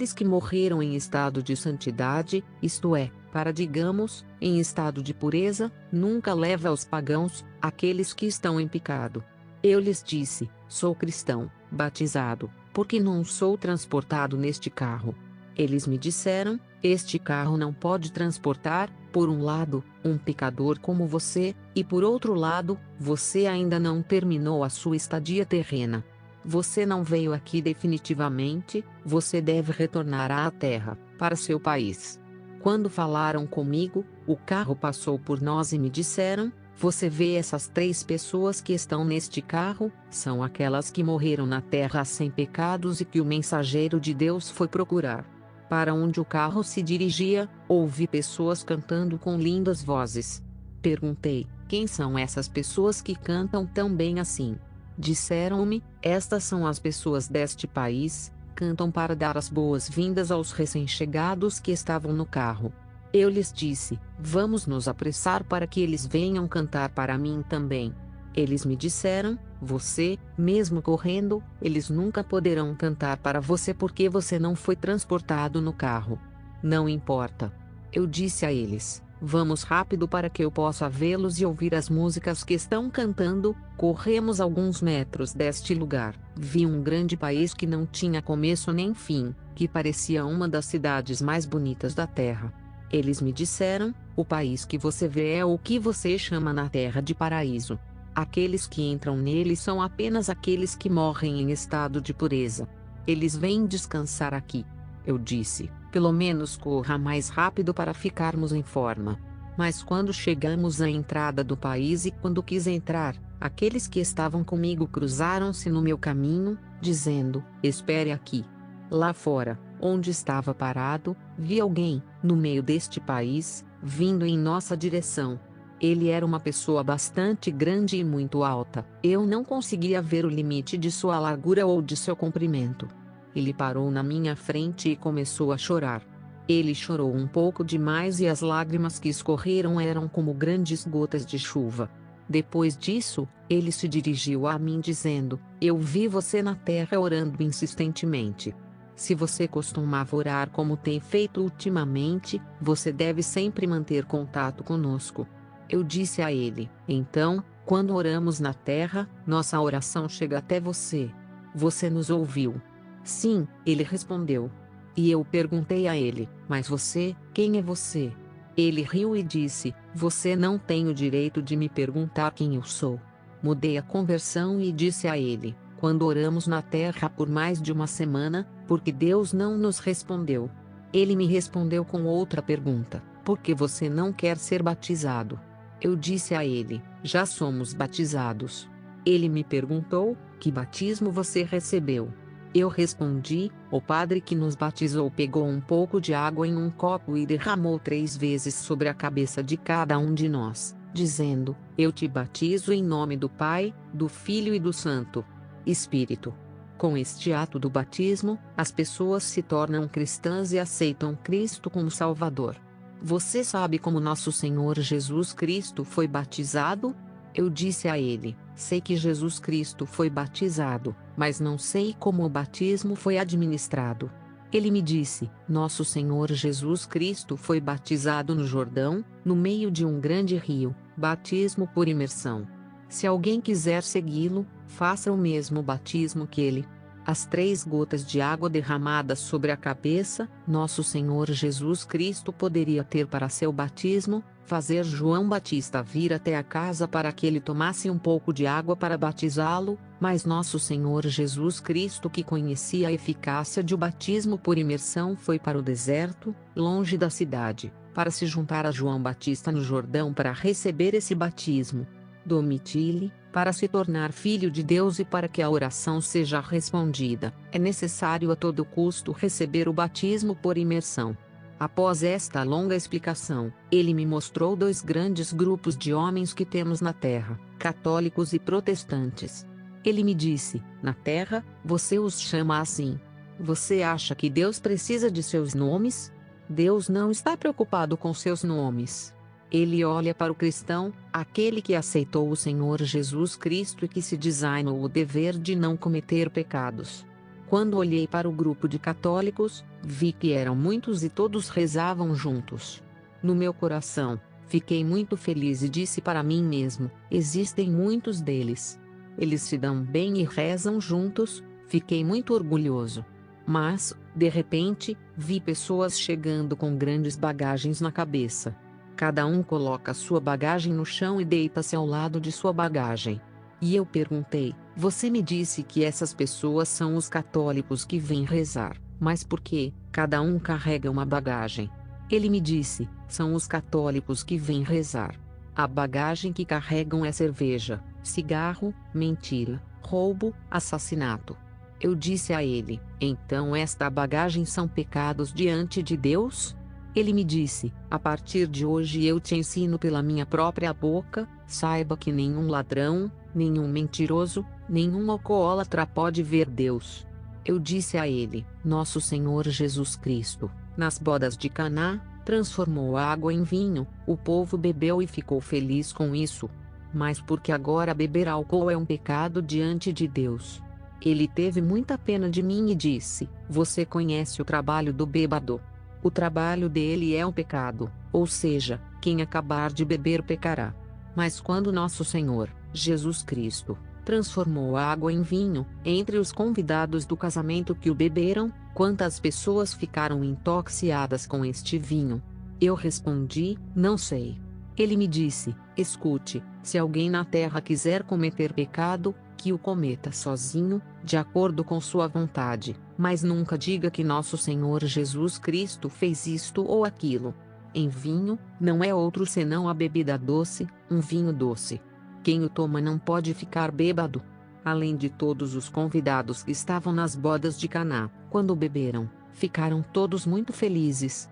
aqueles que morreram em estado de santidade, isto é, para digamos, em estado de pureza, nunca leva aos pagãos, aqueles que estão em pecado. Eu lhes disse, sou cristão, batizado, porque não sou transportado neste carro. Eles me disseram, este carro não pode transportar, por um lado, um pecador como você, e por outro lado, você ainda não terminou a sua estadia terrena. Você não veio aqui definitivamente, você deve retornar à terra, para seu país. Quando falaram comigo, o carro passou por nós e me disseram, você vê essas 3 pessoas que estão neste carro, são aquelas que morreram na terra sem pecados e que o mensageiro de Deus foi procurar. Para onde o carro se dirigia, ouvi pessoas cantando com lindas vozes. Perguntei, quem são essas pessoas que cantam tão bem assim? Disseram-me, estas são as pessoas deste país, cantam para dar as boas-vindas aos recém-chegados que estavam no carro. Eu lhes disse, vamos nos apressar para que eles venham cantar para mim também. Eles me disseram, você, mesmo correndo, eles nunca poderão cantar para você porque você não foi transportado no carro. Não importa. Eu disse a eles, vamos rápido para que eu possa vê-los e ouvir as músicas que estão cantando. Corremos alguns metros deste lugar, vi um grande país que não tinha começo nem fim, que parecia uma das cidades mais bonitas da terra. Eles me disseram, o país que você vê é o que você chama na terra de paraíso. Aqueles que entram nele são apenas aqueles que morrem em estado de pureza. Eles vêm descansar aqui. Eu disse, pelo menos corra mais rápido para ficarmos em forma. Mas quando chegamos à entrada do país e quando quis entrar, aqueles que estavam comigo cruzaram-se no meu caminho, dizendo, espere aqui. Lá fora, onde estava parado, vi alguém, no meio deste país, vindo em nossa direção. Ele era uma pessoa bastante grande e muito alta. Eu não conseguia ver o limite de sua largura ou de seu comprimento. Ele parou na minha frente e começou a chorar. Ele chorou um pouco demais e as lágrimas que escorreram eram como grandes gotas de chuva. Depois disso, ele se dirigiu a mim dizendo, eu vi você na terra orando insistentemente. Se você costumava orar como tem feito ultimamente, você deve sempre manter contato conosco. Eu disse a ele, então, quando oramos na terra, nossa oração chega até você. Você nos ouviu? Sim, ele respondeu. E eu perguntei a ele, mas você, quem é você? Ele riu e disse, você não tem o direito de me perguntar quem eu sou. Mudei a conversão e disse a ele, quando oramos na terra por mais de uma semana, porque Deus não nos respondeu. Ele me respondeu com outra pergunta, por que você não quer ser batizado? Eu disse a ele, já somos batizados. Ele me perguntou, que batismo você recebeu? Eu respondi, o padre que nos batizou pegou um pouco de água em um copo e derramou 3 vezes sobre a cabeça de cada um de nós, dizendo, eu te batizo em nome do Pai, do Filho e do Santo Espírito. Com este ato do batismo, as pessoas se tornam cristãs e aceitam Cristo como Salvador. Você sabe como nosso Senhor Jesus Cristo foi batizado? Eu disse a ele, sei que Jesus Cristo foi batizado, mas não sei como o batismo foi administrado. Ele me disse, nosso Senhor Jesus Cristo foi batizado no Jordão, no meio de um grande rio, batismo por imersão. Se alguém quiser segui-lo, faça o mesmo batismo que ele. As 3 gotas de água derramadas sobre a cabeça, nosso Senhor Jesus Cristo poderia ter para seu batismo, fazer João Batista vir até a casa para que ele tomasse um pouco de água para batizá-lo, mas nosso Senhor Jesus Cristo, que conhecia a eficácia de o batismo por imersão, foi para o deserto, longe da cidade, para se juntar a João Batista no Jordão para receber esse batismo. Domitile, para se tornar filho de Deus e para que a oração seja respondida, é necessário a todo custo receber o batismo por imersão. Após esta longa explicação, ele me mostrou 2 grandes grupos de homens que temos na terra, católicos e protestantes. Ele me disse, na terra, você os chama assim. Você acha que Deus precisa de seus nomes? Deus não está preocupado com seus nomes. Ele olha para o cristão, aquele que aceitou o Senhor Jesus Cristo e que se designou o dever de não cometer pecados. Quando olhei para o grupo de católicos, vi que eram muitos e todos rezavam juntos. No meu coração, fiquei muito feliz e disse para mim mesmo: existem muitos deles. Eles se dão bem e rezam juntos. Fiquei muito orgulhoso. Mas, de repente, vi pessoas chegando com grandes bagagens na cabeça. Cada um coloca sua bagagem no chão e deita-se ao lado de sua bagagem. E eu perguntei: você me disse que essas pessoas são os católicos que vêm rezar, mas por que cada um carrega uma bagagem? Ele me disse: são os católicos que vêm rezar. A bagagem que carregam é cerveja, cigarro, mentira, roubo, assassinato. Eu disse a ele: então esta bagagem são pecados diante de Deus? Ele me disse: a partir de hoje eu te ensino pela minha própria boca, saiba que nenhum ladrão, nenhum mentiroso, nenhum alcoólatra pode ver Deus. Eu disse a ele: nosso Senhor Jesus Cristo, nas bodas de Caná, transformou a água em vinho, o povo bebeu e ficou feliz com isso. Mas porque agora beber álcool é um pecado diante de Deus? Ele teve muita pena de mim e disse: você conhece o trabalho do bêbado. O trabalho dele é um pecado, ou seja, quem acabar de beber pecará. Mas quando nosso Senhor, Jesus Cristo, transformou a água em vinho, entre os convidados do casamento que o beberam, quantas pessoas ficaram intoxicadas com este vinho? Eu respondi: não sei. Ele me disse: escute, se alguém na terra quiser cometer pecado, que o cometa sozinho, de acordo com sua vontade, mas nunca diga que nosso Senhor Jesus Cristo fez isto ou aquilo. Em vinho, não é outro senão a bebida doce, um vinho doce. Quem o toma não pode ficar bêbado. Além de todos os convidados que estavam nas bodas de Caná, quando beberam, ficaram todos muito felizes,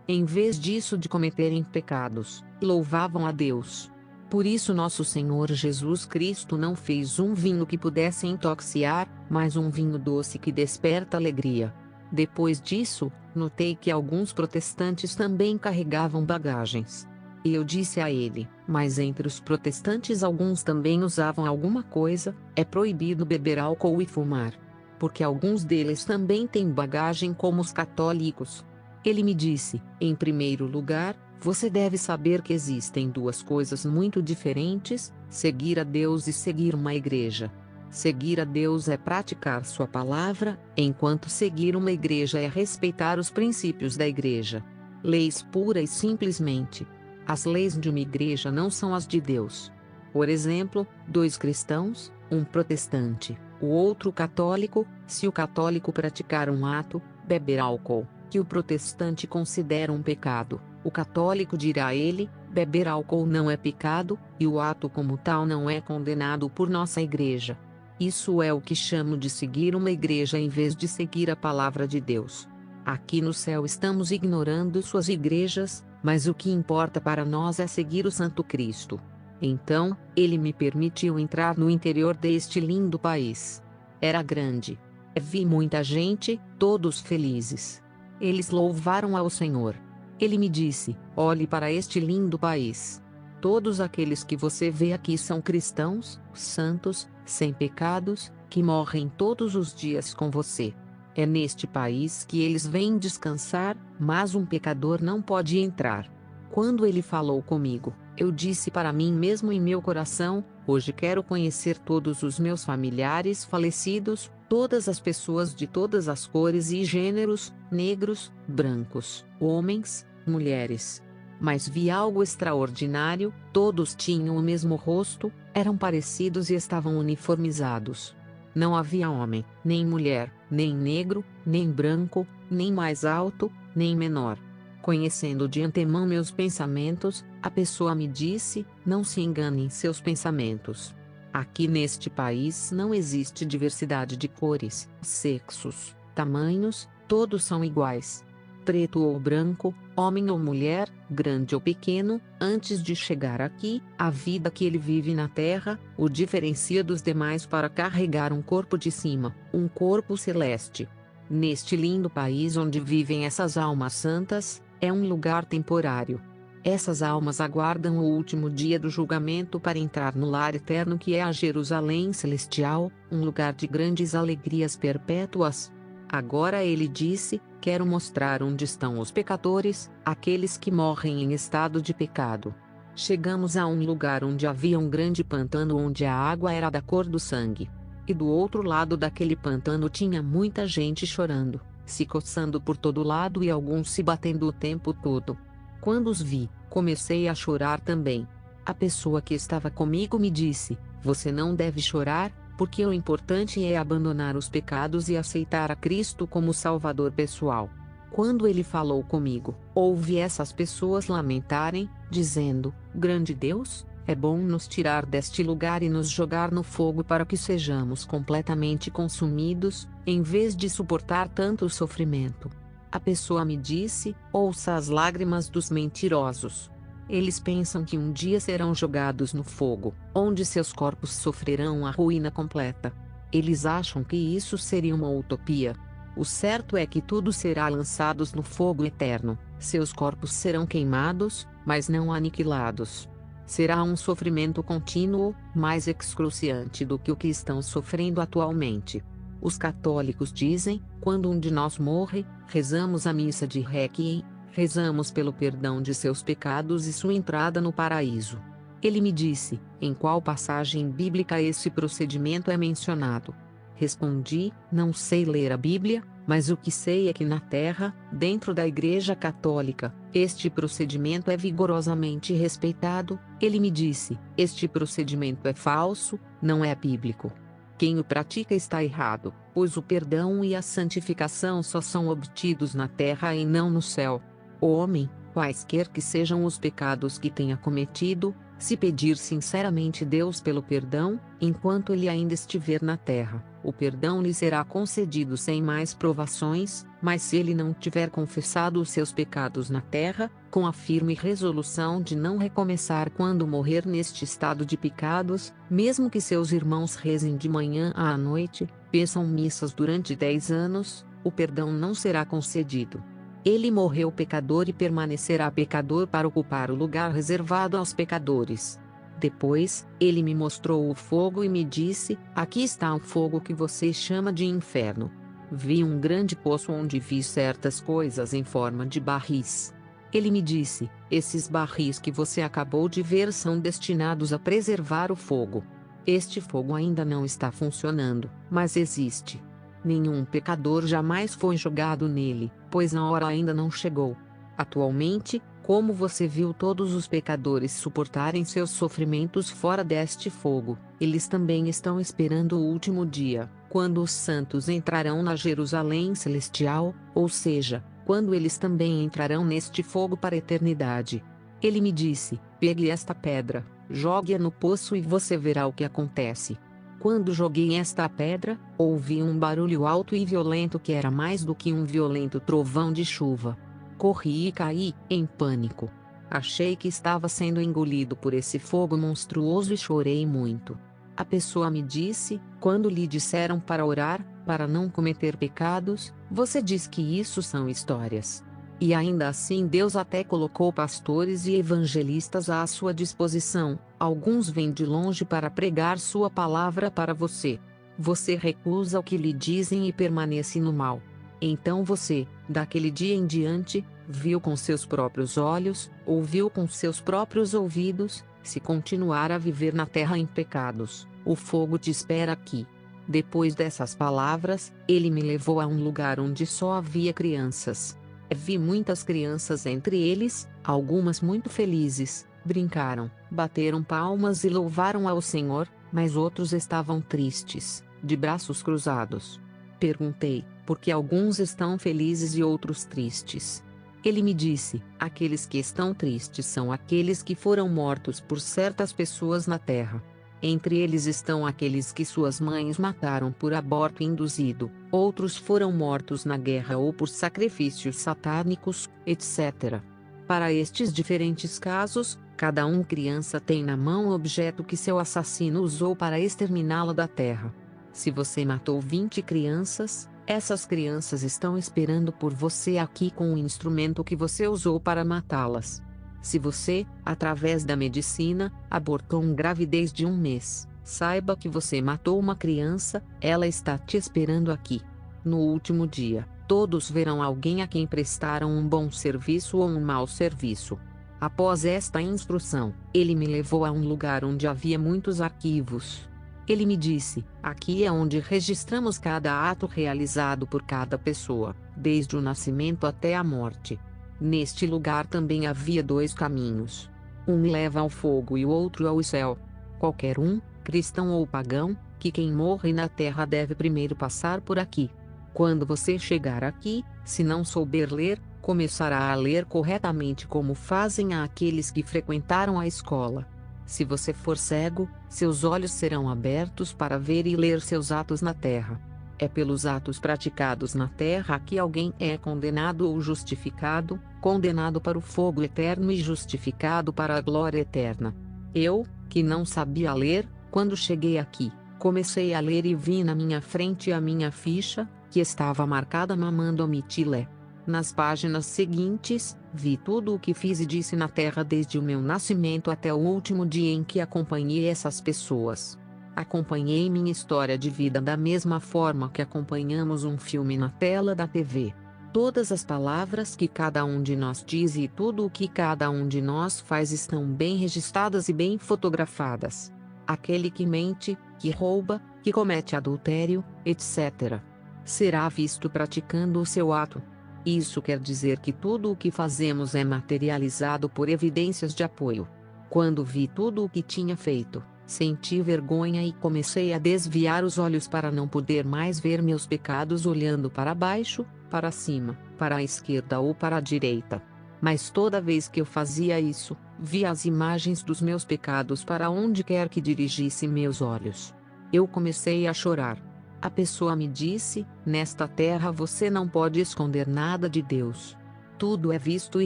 em vez disso de cometerem pecados, louvavam a Deus. Por isso nosso Senhor Jesus Cristo não fez um vinho que pudesse intoxicar, mas um vinho doce que desperta alegria. Depois disso, notei que alguns protestantes também carregavam bagagens. E eu disse a ele: mas entre os protestantes alguns também usavam alguma coisa, é proibido beber álcool e fumar. Porque alguns deles também têm bagagem como os católicos. Ele me disse: em primeiro lugar, você deve saber que existem duas coisas muito diferentes: seguir a Deus e seguir uma igreja. Seguir a Deus é praticar sua palavra, enquanto seguir uma igreja é respeitar os princípios da igreja. Leis pura e simplesmente. As leis de uma igreja não são as de Deus. Por exemplo, dois cristãos, um protestante, o outro católico, se o católico praticar um ato, beber álcool, que o protestante considera um pecado, o católico dirá a ele: beber álcool não é pecado, e o ato como tal não é condenado por nossa igreja. Isso é o que chamo de seguir uma igreja em vez de seguir a palavra de Deus. Aqui no céu estamos ignorando suas igrejas, mas o que importa para nós é seguir o Santo Cristo. Então, ele me permitiu entrar no interior deste lindo país. Era grande. Vi muita gente, todos felizes. Eles louvaram ao Senhor. Ele me disse: olhe para este lindo país. Todos aqueles que você vê aqui são cristãos, santos, sem pecados, que morrem todos os dias com você. É neste país que eles vêm descansar, mas um pecador não pode entrar. Quando ele falou comigo, eu disse para mim mesmo em meu coração: hoje quero conhecer todos os meus familiares falecidos, todas as pessoas de todas as cores e gêneros, negros, brancos, homens, mulheres. Mas vi algo extraordinário: todos tinham o mesmo rosto, eram parecidos e estavam uniformizados. Não havia homem, nem mulher, nem negro, nem branco, nem mais alto, nem menor. Conhecendo de antemão meus pensamentos, a pessoa me disse: não se engane em seus pensamentos. Aqui neste país não existe diversidade de cores, sexos, tamanhos, todos são iguais. Preto ou branco, homem ou mulher, grande ou pequeno, antes de chegar aqui, a vida que ele vive na terra, o diferencia dos demais para carregar um corpo de cima, um corpo celeste. Neste lindo país onde vivem essas almas santas, é um lugar temporário. Essas almas aguardam o último dia do julgamento para entrar no lar eterno que é a Jerusalém Celestial, um lugar de grandes alegrias perpétuas. Agora ele disse: quero mostrar onde estão os pecadores, aqueles que morrem em estado de pecado. Chegamos a um lugar onde havia um grande pantano onde a água era da cor do sangue. E do outro lado daquele pantano tinha muita gente chorando, se coçando por todo lado e alguns se batendo o tempo todo. Quando os vi, comecei a chorar também. A pessoa que estava comigo me disse: você não deve chorar, porque o importante é abandonar os pecados e aceitar a Cristo como Salvador pessoal. Quando ele falou comigo, ouvi essas pessoas lamentarem, dizendo: grande Deus, é bom nos tirar deste lugar e nos jogar no fogo para que sejamos completamente consumidos, em vez de suportar tanto sofrimento. A pessoa me disse: ouça as lágrimas dos mentirosos. Eles pensam que um dia serão jogados no fogo, onde seus corpos sofrerão a ruína completa. Eles acham que isso seria uma utopia. O certo é que tudo será lançados no fogo eterno, seus corpos serão queimados, mas não aniquilados. Será um sofrimento contínuo, mais excruciante do que o que estão sofrendo atualmente. Os católicos dizem: quando um de nós morre, rezamos a missa de Requiem, rezamos pelo perdão de seus pecados e sua entrada no paraíso. Ele me disse: em qual passagem bíblica esse procedimento é mencionado? Respondi: não sei ler a Bíblia, mas o que sei é que na Terra, dentro da Igreja Católica, este procedimento é vigorosamente respeitado. Ele me disse: este procedimento é falso, não é bíblico. Quem o pratica está errado, pois o perdão e a santificação só são obtidos na terra e não no céu. O homem, quaisquer que sejam os pecados que tenha cometido, se pedir sinceramente Deus pelo perdão, enquanto ele ainda estiver na terra, o perdão lhe será concedido sem mais provações, mas se ele não tiver confessado os seus pecados na terra, com a firme resolução de não recomeçar quando morrer neste estado de pecados, mesmo que seus irmãos rezem de manhã à noite, peçam missas durante 10 anos, o perdão não será concedido. Ele morreu pecador e permanecerá pecador para ocupar o lugar reservado aos pecadores. Depois, ele me mostrou o fogo e me disse: aqui está o fogo que você chama de inferno. Vi um grande poço onde vi certas coisas em forma de barris. Ele me disse: esses barris que você acabou de ver são destinados a preservar o fogo. Este fogo ainda não está funcionando, mas existe. Nenhum pecador jamais foi jogado nele, pois a hora ainda não chegou. Atualmente, como você viu todos os pecadores suportarem seus sofrimentos fora deste fogo, eles também estão esperando o último dia, quando os santos entrarão na Jerusalém Celestial, ou seja, quando eles também entrarão neste fogo para a eternidade. Ele me disse: pegue esta pedra, jogue-a no poço e você verá o que acontece. Quando joguei esta pedra, ouvi um barulho alto e violento que era mais do que um violento trovão de chuva. Corri e caí, em pânico. Achei que estava sendo engolido por esse fogo monstruoso e chorei muito. A pessoa me disse: quando lhe disseram para orar, para não cometer pecados, você diz que isso são histórias. E ainda assim Deus até colocou pastores e evangelistas à sua disposição, alguns vêm de longe para pregar sua palavra para você. Você recusa o que lhe dizem e permanece no mal. Então você, daquele dia em diante, viu com seus próprios olhos, ouviu com seus próprios ouvidos, se continuar a viver na terra em pecados, o fogo te espera aqui. Depois dessas palavras, ele me levou a um lugar onde só havia crianças. Vi muitas crianças entre eles, algumas muito felizes, brincaram, bateram palmas e louvaram ao Senhor, mas outros estavam tristes, de braços cruzados. Perguntei: por que alguns estão felizes e outros tristes? Ele me disse: aqueles que estão tristes são aqueles que foram mortos por certas pessoas na terra. Entre eles estão aqueles que suas mães mataram por aborto induzido, outros foram mortos na guerra ou por sacrifícios satânicos, etc. Para estes diferentes casos, cada criança tem na mão o objeto que seu assassino usou para exterminá-la da terra. Se você matou 20 crianças, essas crianças estão esperando por você aqui com o instrumento que você usou para matá-las. Se você, através da medicina, abortou uma gravidez de 1 mês, saiba que você matou uma criança, ela está te esperando aqui. No último dia, todos verão alguém a quem prestaram um bom serviço ou um mau serviço. Após esta instrução, ele me levou a um lugar onde havia muitos arquivos. Ele me disse: aqui é onde registramos cada ato realizado por cada pessoa, desde o nascimento até a morte. Neste lugar também havia 2 caminhos. Um leva ao fogo e o outro ao céu. Qualquer um, cristão ou pagão, que quem morre na terra deve primeiro passar por aqui. Quando você chegar aqui, se não souber ler, começará a ler corretamente como fazem aqueles que frequentaram a escola. Se você for cego, seus olhos serão abertos para ver e ler seus atos na terra. É pelos atos praticados na terra que alguém é condenado ou justificado, condenado para o fogo eterno e justificado para a glória eterna. Eu, que não sabia ler, quando cheguei aqui, comecei a ler e vi na minha frente a minha ficha, que estava marcada Mamando Mitilé. Nas páginas seguintes, vi tudo o que fiz e disse na terra desde o meu nascimento até o último dia em que acompanhei essas pessoas. Acompanhei minha história de vida da mesma forma que acompanhamos um filme na tela da TV. Todas as palavras que cada um de nós diz e tudo o que cada um de nós faz estão bem registradas e bem fotografadas. Aquele que mente, que rouba, que comete adultério, etc., será visto praticando o seu ato. Isso quer dizer que tudo o que fazemos é materializado por evidências de apoio. Quando vi tudo o que tinha feito, senti vergonha e comecei a desviar os olhos para não poder mais ver meus pecados olhando para baixo, para cima, para a esquerda ou para a direita. Mas toda vez que eu fazia isso, via as imagens dos meus pecados para onde quer que dirigisse meus olhos. Eu comecei a chorar. A pessoa me disse: nesta terra você não pode esconder nada de Deus. Tudo é visto e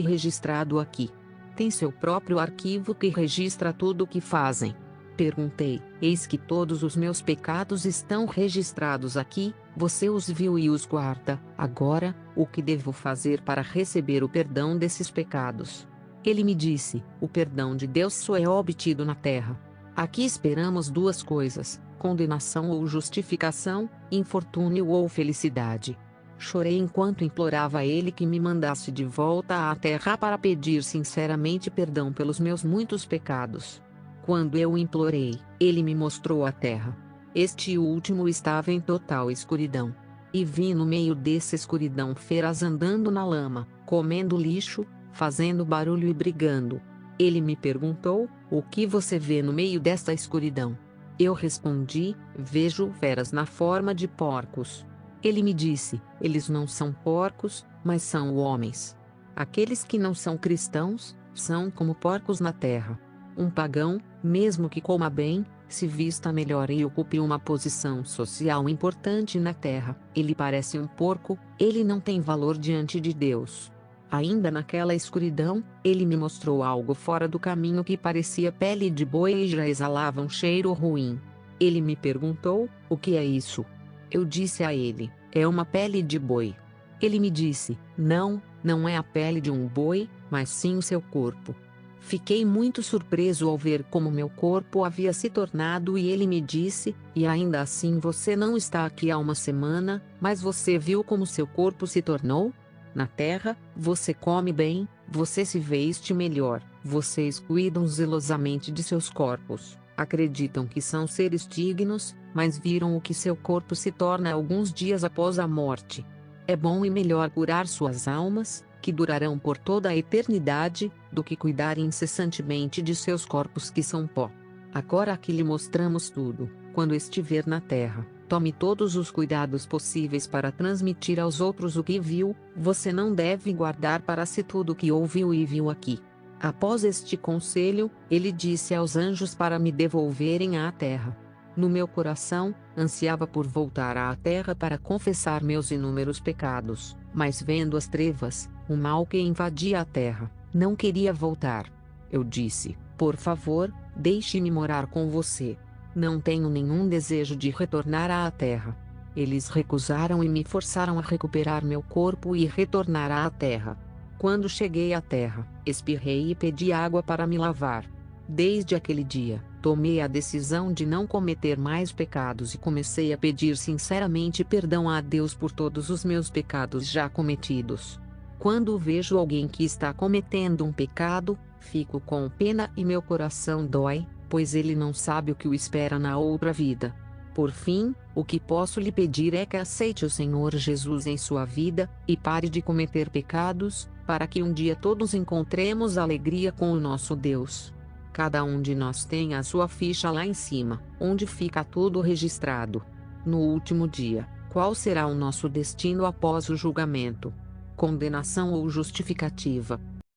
registrado aqui. Tem seu próprio arquivo que registra tudo o que fazem. Perguntei: eis que todos os meus pecados estão registrados aqui, você os viu e os guarda. Agora, o que devo fazer para receber o perdão desses pecados? Ele me disse: o perdão de Deus só é obtido na terra. Aqui esperamos 2 coisas: condenação ou justificação, infortúnio ou felicidade. Chorei enquanto implorava a ele que me mandasse de volta à terra para pedir sinceramente perdão pelos meus muitos pecados. Quando eu implorei, ele me mostrou a terra. Este último estava em total escuridão. E vi no meio dessa escuridão feras andando na lama, comendo lixo, fazendo barulho e brigando. Ele me perguntou: o que você vê no meio desta escuridão? Eu respondi: vejo feras na forma de porcos. Ele me disse: eles não são porcos, mas são homens. Aqueles que não são cristãos, são como porcos na terra. Um pagão, mesmo que coma bem, se vista melhor e ocupe uma posição social importante na terra, ele parece um porco, ele não tem valor diante de Deus. Ainda naquela escuridão, ele me mostrou algo fora do caminho que parecia pele de boi e já exalava um cheiro ruim. Ele me perguntou: o que é isso? Eu disse a ele: é uma pele de boi. Ele me disse: não, não é a pele de um boi, mas sim o seu corpo. Fiquei muito surpreso ao ver como meu corpo havia se tornado e ele me disse: e ainda assim você não está aqui há 1 semana, mas você viu como seu corpo se tornou? Na terra, você come bem, você se veste melhor, vocês cuidam zelosamente de seus corpos, acreditam que são seres dignos, mas viram o que seu corpo se torna alguns dias após a morte. É bom e melhor curar suas almas, que durarão por toda a eternidade, do que cuidar incessantemente de seus corpos que são pó. Agora aqui lhe mostramos tudo. Quando estiver na terra, tome todos os cuidados possíveis para transmitir aos outros o que viu. Você não deve guardar para si tudo o que ouviu e viu aqui. Após este conselho, ele disse aos anjos para me devolverem à terra. No meu coração, ansiava por voltar à terra para confessar meus inúmeros pecados, mas vendo as trevas, o mal que invadia a terra, não queria voltar. Eu disse: por favor, deixe-me morar com você. Não tenho nenhum desejo de retornar à terra. Eles recusaram e me forçaram a recuperar meu corpo e retornar à terra. Quando cheguei à terra, espirrei e pedi água para me lavar. Desde aquele dia, tomei a decisão de não cometer mais pecados e comecei a pedir sinceramente perdão a Deus por todos os meus pecados já cometidos. Quando vejo alguém que está cometendo um pecado, fico com pena e meu coração dói, pois ele não sabe o que o espera na outra vida. Por fim, o que posso lhe pedir é que aceite o Senhor Jesus em sua vida, e pare de cometer pecados, para que um dia todos encontremos alegria com o nosso Deus. Cada um de nós tem a sua ficha lá em cima, onde fica tudo registrado. No último dia, qual será o nosso destino após o julgamento? Condenação ou justificativa?